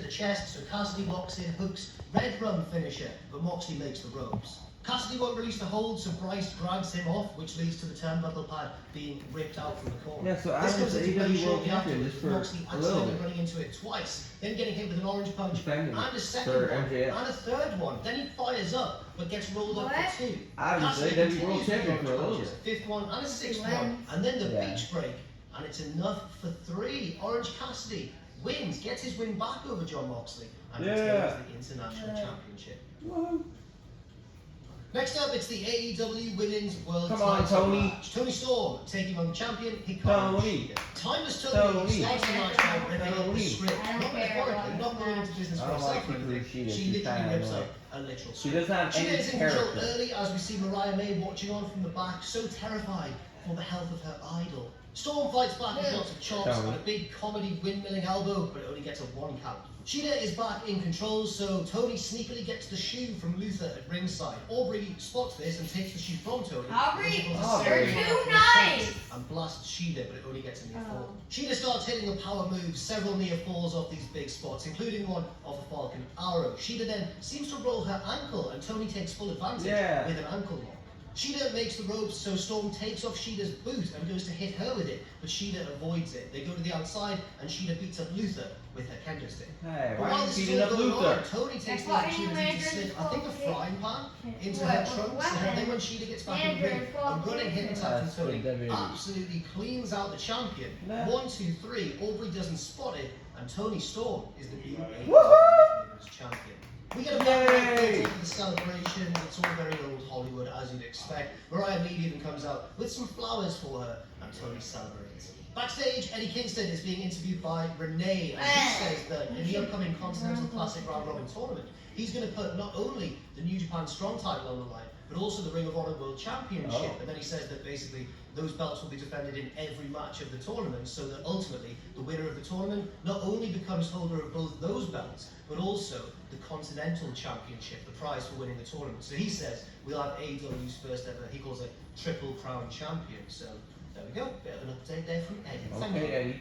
chest, so Cassidy walks in, hooks, red rum finisher, but Moxley makes the ropes. Cassidy won't release the hold, so Bryce drags him off, which leads to the turnbuckle pad being ripped out from the corner. Yeah, so I this was the AEW World Champion just for Moxley a little accidentally bit. running into it twice, then getting hit with an orange punch, Defending and a second for one, MJF. and a third one. Then he fires up, but gets rolled up for two. I was the AEW World Champion for a little bit. Fifth one, and a sixth one, and then the beach break, and it's enough for three. Orange Cassidy wins, gets his win back over John Moxley, and retains the International Championship. Woo. Next up, it's the AEW Women's World Come on, Title Tony. match. Tony Storm taking on the champion, Hikaru Tony. Shida. Timeless Tony starts the match by ripping up the Tony. script. Not metaphorically, not going into business I for a don't like second. Hikaru Shida. She She's literally kinda rips annoying. up a literal She script. doesn't have Shida any is in control character. early as we see Mariah May watching on from the back, so terrified for the health of her idol. Storm fights back with lots of chops and a big comedy windmilling elbow, but it only gets a one count. Shida is back in control, so Tony sneakily gets the shoe from Luther at ringside. Aubrey spots this and takes the shoe from Tony. Aubrey, you're too nice! And blasts Shida, but it only gets a near fall. Shida starts hitting the power moves, several near falls off these big spots, including one off a Falcon Arrow. Shida then seems to roll her ankle, and Tony takes full advantage with an ankle lock. Shida makes the ropes, so Storm takes off Shida's boot and goes to hit her with it, but Shida avoids it. They go to the outside, and Shida beats up Luther with her kendo stick. Hey, But why while are you this is beating all up going Luther? on, Tony takes the opportunity to slip, I think, a frying pan into her trunks, and then when Shida gets back in the ring, a running hit attack from Tony absolutely cleans out the champion. 1, 2, 3, Aubrey doesn't spot it, and Tony Storm is the new Women's Champion. We get a background for the celebration. It's all very old Hollywood, as you'd expect. Mariah May even comes out with some flowers for her, and Tony celebrates. Backstage, Eddie Kingston is being interviewed by Renee, and he says that in the upcoming Continental Classic Round Robin tournament, he's going to put not only the New Japan Strong title on the line, but also the Ring of Honor World Championship. And then he says that basically those belts will be defended in every match of the tournament, so that ultimately the winner of the tournament not only becomes holder of both those belts, but also the Continental Championship, the prize for winning the tournament. So he says we'll have AEW's first ever, he calls it Triple Crown Champion. So there we go, bit of an update there from Eddie. Thank you. Eddie.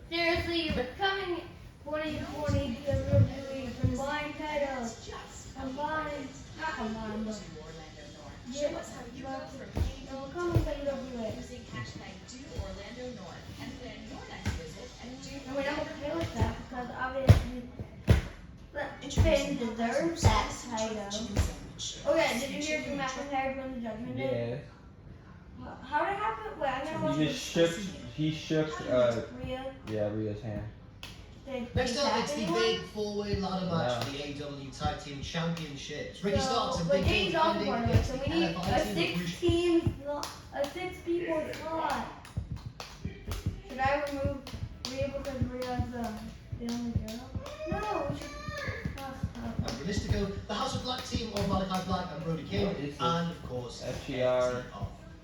Seriously, you're becoming 2020 WWE combined titles. Combined, not combined, but yeah, we're coming to WWE. Using hashtag #DoOrlandoNorth and plan your next visit at Do. I mean, I'm okay with that because obviously Finn deserves that title. Okay, did you hear Drew McIntyre win the Judgment Day? Yeah. How did it happen? Wait, I'm gonna watch He shook, Rhea. yeah, Rhea's hand. Next up, it's the big four-way ladder match for the AEW Tag Team Championships. Ricky Starks and Big Game's Game's on pending for it, against so the we need LFI a team. 6 people slot. Should I remove Rhea because Rhea's the only girl? No, we should. And Realistico, the House of Black team of Malachi Black and Brody King, and of course, FTR.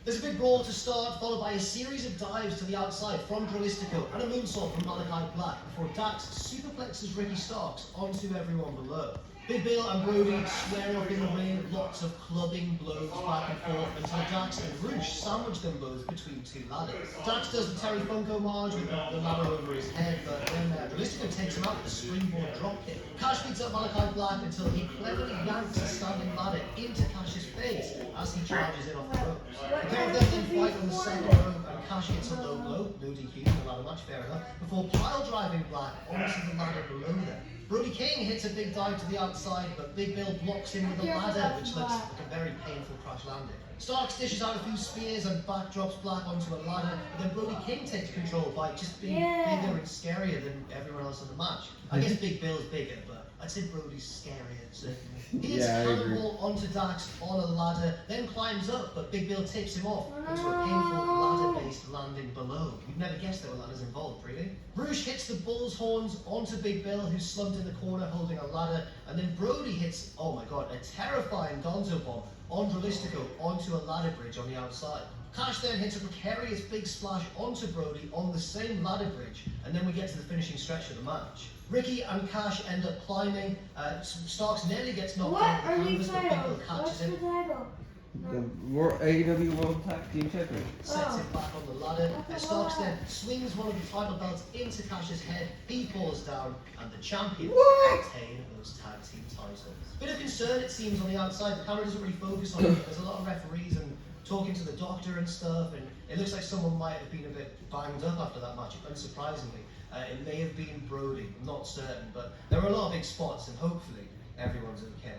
There's a big brawl to start, followed by a series of dives to the outside from Dralistico and a moonsault from Malachi Black before Dax superplexes Ricky Starks onto everyone below. Big Bill and Brody square up in the ring, lots of clubbing blows back and forth until Dax and Roosh sandwich them both between two ladders. Dax does the Terry Funk homage with the ladder over his head, but then Dralistico takes him out with a springboard dropkick. Cash beats up Malachi Black until he cleverly yanks a standing ladder into Cash's face as he charges in off the ropes. The pair of them then fight on the second rope, and Cash hits a low blow, no DQ in the ladder match, fair enough, before pile driving Black onto the ladder below them. Brody King hits a big dive to the outside, but Big Bill blocks him with a ladder, which looks like a very painful crash landing. Starks dishes out a few spears and backdrops Black onto a ladder, but then Brody King takes control by just being bigger and scarier than everyone else in the match. I guess Big Bill's bigger, but I'd say Brody's scarier, certainly. He hits a cannonball onto Dax on a ladder, then climbs up, but Big Bill tips him off into a painful ladder-based landing below. You'd never guessed there were ladders involved, really. Roosh hits the bull's horns onto Big Bill, who's slumped in the corner holding a ladder, and then Brody hits, oh my god, a terrifying gonzo bomb on Dralistico onto a ladder bridge on the outside. Cash then hits a precarious big splash onto Brody on the same ladder bridge, and then we get to the finishing stretch of the match. Ricky and Cash end up climbing. Starks nearly gets knocked out of the canvas, but Big Bill catches him. The AEW World Tag Team Champion. Sets it back on the ladder. Starks then swings one of the title belts into Cash's head. He falls down, and the champions retain those tag team titles. Bit of concern, it seems, on the outside. The camera doesn't really focus on it. There's a lot of referees and talking to the doctor and stuff, and it looks like someone might have been a bit banged up after that match, unsurprisingly. It may have been Brody, I'm not certain, but there were a lot of big spots, and hopefully everyone's okay.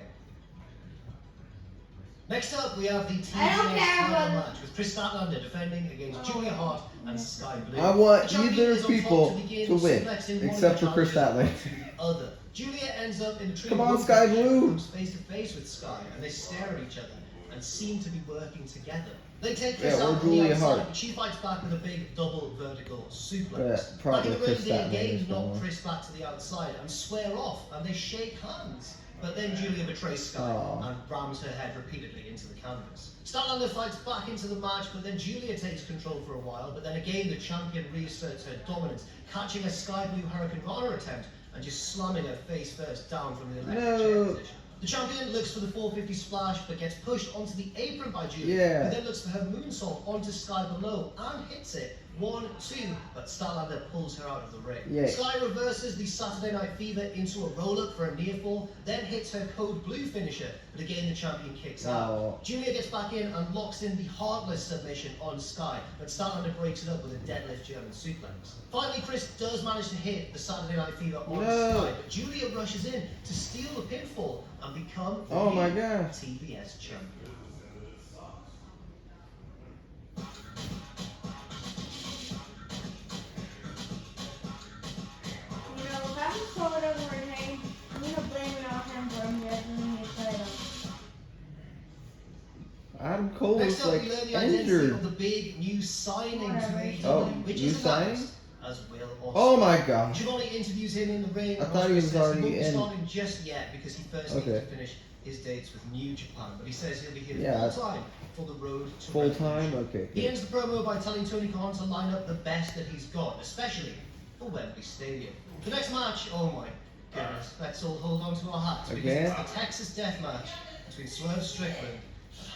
Next up, we have the TBS title match with Chris Statlander defending against Julia Hart and Sky Blue. I want The champion either is on people top begin, to win, suplexing one of except the for Chris challengers Statlander. onto the other. Julia ends up in the tree. Come on, Sky Blue. Comes face to face with Sky, and they stare at each other and seem to be working together. They take Chris Yeah, or out from the Julia outside, Hart. but she fights back with a big double vertical suplex. Yeah, Back probably in the ring, Chris they Statlander again is knock gonna Chris back to the outside and square off, and they shake hands. But then Julia betrays Sky Aw. and rams her head repeatedly into the canvas. Statlander fights back into the match, but then Julia takes control for a while. But then again, the champion reasserts her dominance, catching a Sky Blue Hurricane Rana attempt and just slamming her face first down from the electric chair position. The champion looks for the 450 splash, but gets pushed onto the apron by Julia. Yeah. Who then looks for her moonsault onto Sky below and hits it. 1, 2, but Statlander pulls her out of the ring. Yeah. Sky reverses the Saturday Night Fever into a roll-up for a near fall, then hits her Code Blue finisher, but again the champion kicks Oh. out. Julia gets back in and locks in the Heartless submission on Sky, but Statlander breaks it up with a deadlift German suplex. Finally, Chris does manage to hit the Saturday Night Fever on Sky, but Julia rushes in to steal the pinfall and become the Oh my new God. TBS champion. You know, if I'm covered over her name, I'm gonna blame it on him for him getting his title. Adam Cole Next is up, like we learn the identity injured. of the big new signing to Whatever. AEW, Oh, which new is signing? announced as Will Ospreay. Oh my God. Giovanni interviews him in the ring. I thought he was Ospreay says already he won't be in. starting just yet because he first Okay. needs to finish his dates with New Japan. But he says he'll be here Yeah. full time for the road to Full Revolution. time? Okay. He Good. ends the promo by telling Tony Khan to line up the best that he's got, especially for Wembley Stadium. The next match, oh my goodness, let's all hold on to our hats because Again? it's the Texas Death Match between Swerve Strickland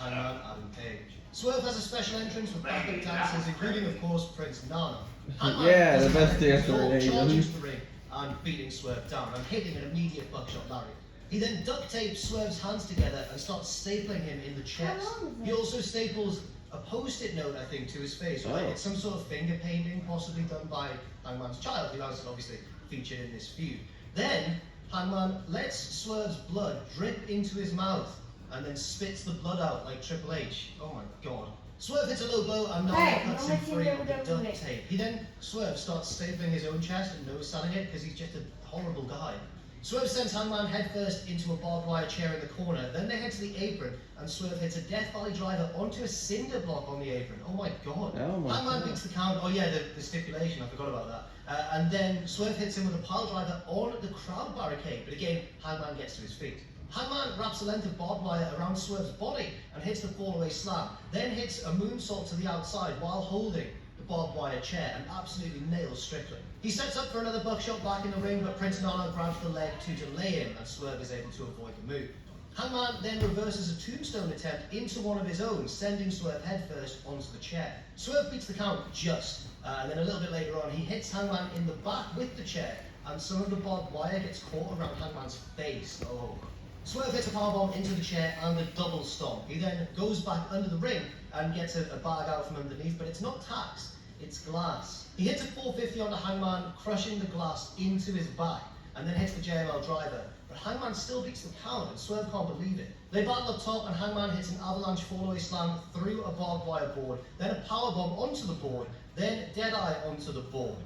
and Hangman Adam Page. Swerve has a special entrance with backup dancers, including, of course, Prince Nana. Hangman Yeah, does the an best entrance, dancer in AEW. charging to the ring and beating Swerve down and hitting an immediate buckshot lariat. He then duct tapes Swerve's hands together and starts stapling him in the chest. How long is He it? also staples a post-it note, I think, to his face. Right? Oh. It's some sort of finger painting, possibly done by Hangman's child, who has obviously featured in this feud. Then Hangman lets Swerve's blood drip into his mouth and then spits the blood out like Triple H. Oh my god. Swerve hits a low blow and Nana Hey, cuts no him mention free with the WWE. duct tape. He then, Swerve, starts stapling his own chest and nose selling it because he's just a horrible guy. Swerve sends Hangman headfirst into a barbed wire chair in the corner, then they head to the apron and Swerve hits a Death Valley driver onto a cinder block on the apron. Oh my god. Oh my Hangman God. beats the count. Oh yeah, the stipulation, I forgot about that. And then Swerve hits him with a pile driver on the crowd barricade, but again, Hangman gets to his feet. Hangman wraps a length of barbed wire around Swerve's body and hits the fallaway slam, then hits a moonsault to the outside while holding the barbed wire chair and absolutely nails Strickland. He sets up for another buckshot back in the ring, but Prince Nana grabs the leg to delay him and Swerve is able to avoid the move. Hangman then reverses a tombstone attempt into one of his own, sending Swerve headfirst onto the chair. Swerve beats the count just, and then a little bit later on he hits Hangman in the back with the chair, and some of the barbed wire gets caught around Hangman's face. Oh. Swerve hits a powerbomb into the chair and a double stomp. He then goes back under the ring and gets a bag out from underneath, but it's not tacks, it's glass. He hits a 450 onto Hangman, crushing the glass into his back, and then hits the JML driver. But Hangman still beats the count, and Swerve can't believe it. They battle up top, and Hangman hits an avalanche fallaway slam through a barbed wire board, then a powerbomb onto the board, then Deadeye onto the board.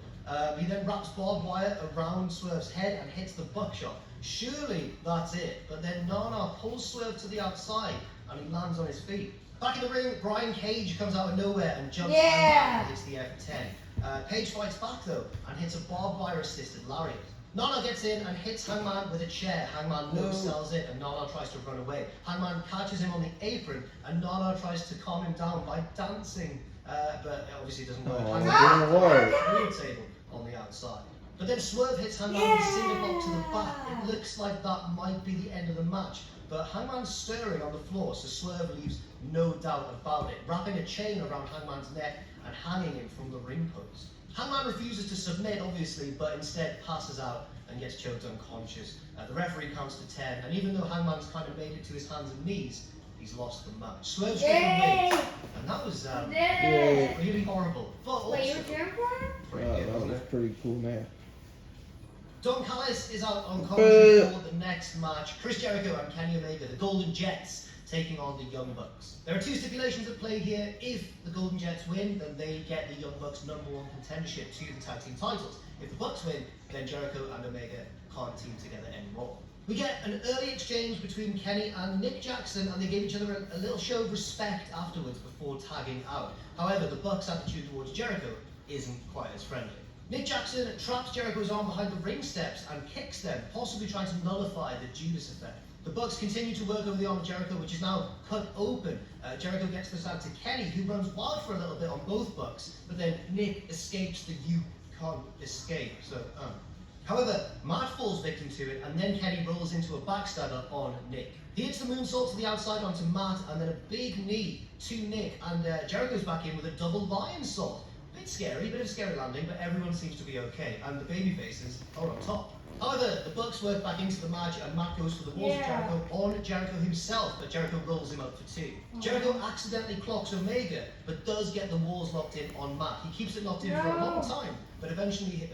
He then wraps barbed wire around Swerve's head and hits the buckshot. Surely that's it, but then Nana pulls Swerve to the outside and he lands on his feet. Back in the ring, Brian Cage comes out of nowhere and jumps Yeah. and hits the F10. Cage fights back though and hits a barbed wire assisted lariat. Nana gets in and hits Hangman with a chair. Hangman no sells it and Nana tries to run away. Hangman catches him on the apron and Nana tries to calm him down by dancing, but it obviously doesn't work. Oh, Hangman it didn't work. through a table on the outside. But then Swerve hits Hangman with a cinder block to the back. It looks like that might be the end of the match. But Hangman's stirring on the floor, so Swerve leaves no doubt about it, wrapping a chain around Hangman's neck and hanging him from the ring post. Hangman refuses to submit, obviously, but instead passes out and gets choked unconscious. The referee counts to 10, and even though Hangman's kind of made it to his hands and knees, he's lost the match. Swerve's getting wins, and that was really horrible. But also, Wait, you were cheering for him? pretty Wow, good, that wasn't was it? pretty cool, man. Don Callis is out on commentary for the next match. Chris Jericho and Kenny Omega, the Golden Jets, taking on the Young Bucks. There are two stipulations at play here. If the Golden Jets win, then they get the Young Bucks #1 contendership to the tag team titles. If the Bucks win, then Jericho and Omega can't team together anymore. We get an early exchange between Kenny and Nick Jackson, and they give each other a little show of respect afterwards before tagging out. However, the Bucks' attitude towards Jericho isn't quite as friendly. Nick Jackson traps Jericho's arm behind the ring steps and kicks them, possibly trying to nullify the Judas effect. The Bucks continue to work over the arm of Jericho, which is now cut open. Jericho gets this out to Kenny, who runs wild for a little bit on both Bucks, but then Nick escapes the "you can't escape." However, Matt falls victim to it, and then Kenny rolls into a backstabber on Nick. He hits the moonsault to the outside onto Matt, and then a big knee to Nick, and Jericho's back in with a double lion salt. Bit scary, bit of a scary landing, but everyone seems to be okay, and the babyfaces are on top. However, the Bucks work back into the match, and Matt goes for the walls of Jericho on Jericho himself, but Jericho rolls him up for 2. Jericho accidentally clocks Omega, but does get the walls locked in on Matt. He keeps it locked in for a long time, but eventually,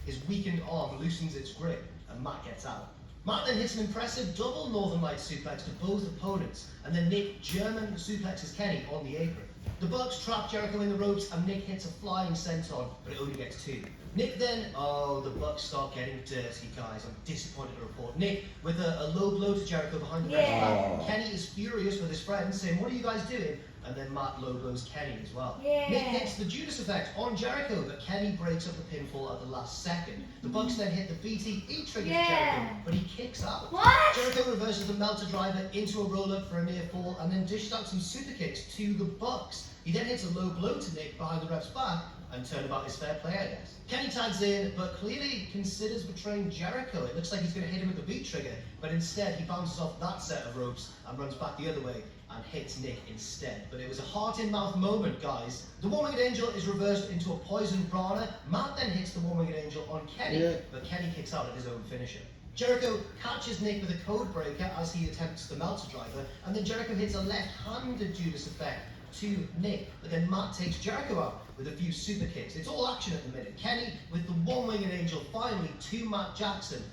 his weakened arm loosens its grip, and Matt gets out. Matt then hits an impressive double Northern Lights suplex to both opponents, and then Nick German suplexes Kenny on the apron. The Bucks trap Jericho in the ropes, and Nick hits a flying senton, but it only gets 2. Nick then, the Bucks start getting dirty, guys. I'm disappointed to report. Nick with a low blow to Jericho behind the ref's back. Kenny is furious with his friends, saying, "What are you guys doing?" And then Matt low blows Kenny as well. Nick hits the Judas effect on Jericho, but Kenny breaks up the pinfall at the last second. The Bucks then hit the BTE trigger to Jericho, but he kicks out. Jericho reverses the Melter driver into a roll-up for a near fall, and then dishes out some super kicks to the Bucks. He then hits a low blow to Nick behind the ref's back, and turnabout is fair play, I guess. Kenny tags in, but clearly considers betraying Jericho. It looks like he's going to hit him with the beat trigger, but instead he bounces off that set of ropes and runs back the other way and hits Nick instead. But it was a heart-in-mouth moment, guys. The One-Winged Angel is reversed into a poison Rana. Matt then hits the One-Winged Angel on Kenny, but Kenny kicks out at his own finisher. Jericho catches Nick with a code breaker as he attempts the Melter driver, and then Jericho hits a left-handed Judas effect to Nick, but then Matt takes Jericho out with a few super kicks. It's all action at the minute. Kenny with the One-Winged Angel finally to Matt Jackson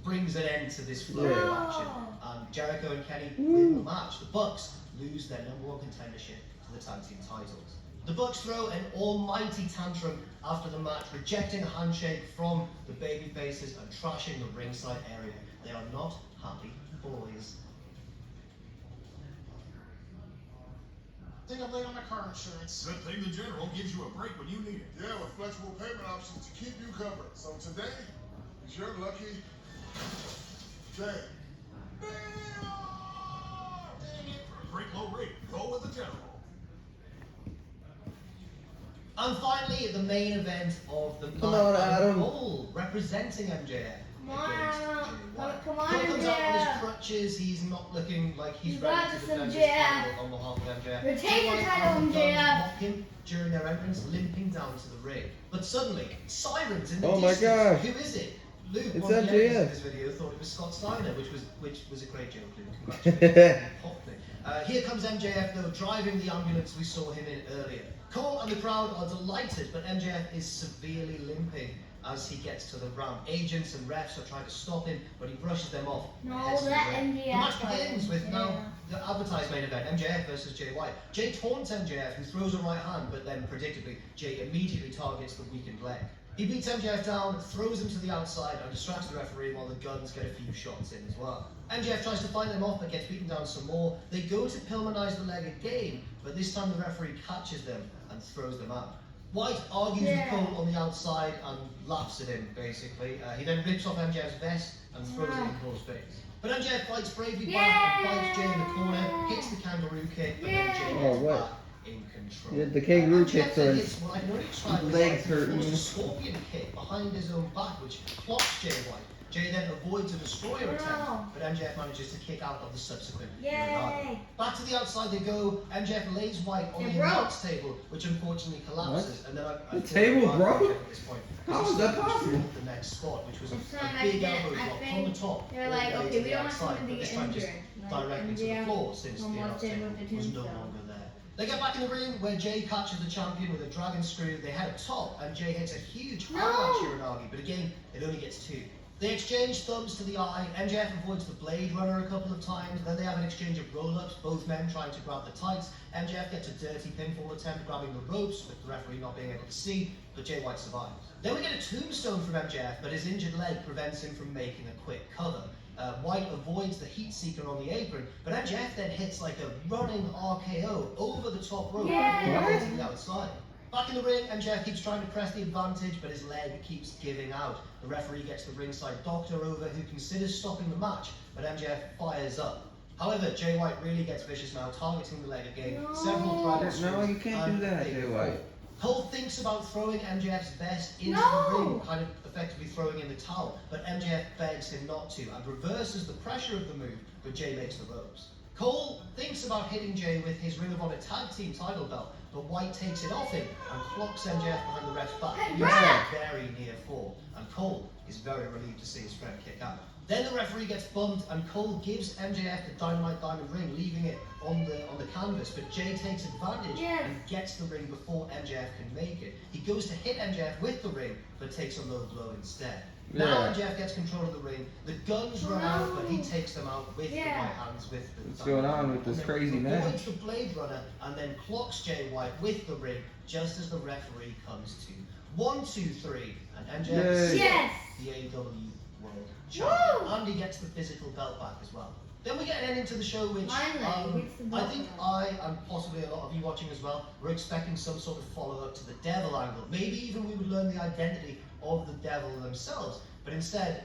brings an end to this flow of action, and Jericho and Kenny win the match. The Bucks lose their #1 contendership to the tag team titles. The Bucks throw an almighty tantrum after the match, rejecting a handshake from the babyfaces and trashing the ringside area. They are not happy boys. I think I'm late on my car insurance. Good thing the General gives you a break when you need it. Yeah, with flexible payment options to keep you covered. So today is your lucky day. Dang it, for a great low rate, go with the General. And finally, the main event of the Come night. on, Adam. Cole representing MJF. Come on, against Adam. Jay White. Come on, Cole comes out on his MJF. crutches. He's not looking like he's You ready got to this, defend his MJF. title on behalf of MJF. Retain Jay your White title, and the MJF. Guns mock him during their entrance, limping down to the ring. But suddenly, sirens in the Oh my distance. gosh. Who is it? Luke, It's one of the MJF. editors of this video, thought it was Scott Steiner, which was a great joke, Luke. Congratulations. Popped me. Here comes MJF though, driving the ambulance we saw him in earlier. Cole and the crowd are delighted, but MJF is severely limping as he gets to the ramp. Agents and refs are trying to stop him, but he brushes them off. and No, heads to the let ring. MJF The match fight. begins with Yeah. now the advertised main event, MJF versus Jay White. Jay taunts MJF, who throws a right hand, but then predictably, Jay immediately targets the weakened leg. He beats MJF down, throws him to the outside, and distracts the referee while the Guns get a few shots in as well. MJF tries to fight them off, but gets beaten down some more. They go to Pillmanize the leg again, but this time the referee catches them and throws them out. White argues with Cole on the outside and laughs at him, basically. He then rips off MJF's vest and throws it in Cole's face. But MJF fights bravely back and bites Jay in the corner, hits the kangaroo kick, but then Jay gets back in control. Yeah, the kangaroo MJF kick then to hits what I can only describe as legs like hurt, almost man. a scorpion kick behind his own back, which clocks Jay White. Jay then avoids a destroyer attempt, but MJF manages to kick out of the subsequent Uranage. Yay! Back to the outside they go. MJF lays White on It the broke. announce table, which unfortunately collapses. And then The table broke? at this point. How is that possible? The next spot, which was This a time big I elbow drop think from the top. they're all the like, way okay, to we the don't want outside, someone to but get this time just injured. Like, directly to the MJF floor since the almost announce did table with the was no tombstone. longer there. They get back in the ring where Jay catches the champion with a dragon screw. They head up top and Jay hits a huge avalanche Uranage, but again, it only gets 2. They exchange thumbs to the eye. MJF avoids the Blade Runner a couple of times. Then they have an exchange of roll-ups, both men trying to grab the tights. MJF gets a dirty pinfall attempt grabbing the ropes, with the referee not being able to see, but Jay White survives. Then we get a tombstone from MJF, but his injured leg prevents him from making a quick cover. White avoids the heat seeker on the apron, but MJF then hits like a running RKO over the top rope Yeah. to the outside. Back in the ring, MJF keeps trying to press the advantage, but his leg keeps giving out. The referee gets the ringside doctor over, who considers stopping the match, but MJF fires up. However, Jay White really gets vicious now, targeting the leg again. No. Several dragon No, screws, you can't and do that, they Jay fall. White. Cole thinks about throwing MJF's vest into No. the ring, kind of effectively throwing in the towel, but MJF begs him not to and reverses the pressure of the move, but Jay makes the ropes. Cole thinks about hitting Jay with his Ring of Honor Tag Team title belt, but White takes it off him and clocks MJF behind the ref's back. Hey, He Brad! gets a very near fall, and Cole is very relieved to see his friend kick out. Then the referee gets bumped, and Cole gives MJF the Dynamite Diamond ring, leaving it on the canvas. But Jay takes advantage Yes. and gets the ring before MJF can make it. He goes to hit MJF with the ring, but takes a low blow instead. Now Yeah. MJF gets control of the ring. The guns run out, but he takes them out with the right hands. With the What's going on with this and then crazy avoids match? the Blade Runner and then clocks Jay White with the ring just as the referee comes to 1, 2, 3, and MJF is Yay. Yes! the AEW World Champion. Woo! And he gets the physical belt back as well. Then we get an ending to the show, which Finally, he gets the I belt think back. I, and possibly a lot of you watching as well, were expecting some sort of follow-up to the Devil angle. Maybe even we would learn the identity of the Devil themselves. But instead,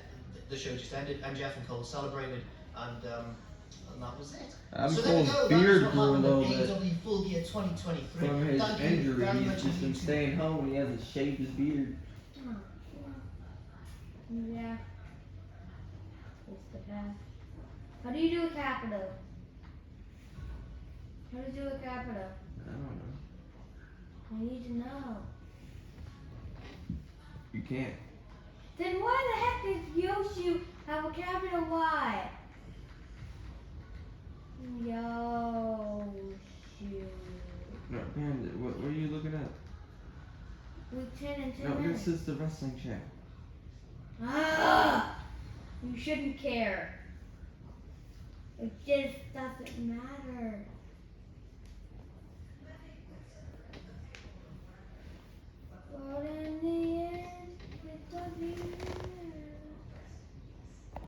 the show just ended. MJF and Cole celebrated, and that was it. Adam So there we Cole's go. That is beard what grew a happened little at bit AEW Full Gear 2023. from his Thank you injury. very He's much just been indeed to staying home. He hasn't shaved his beard. Yeah. It's the best. How do you do a capital? How do you do a capital? I don't know. I need to know. You can't. Then why the heck does Yoshi have a capital Y? Yoshi. No, Bandit, what are you looking at? With 10 and 2 No, minutes. this is the wrestling channel. Ah! You shouldn't care. It just doesn't matter. But in the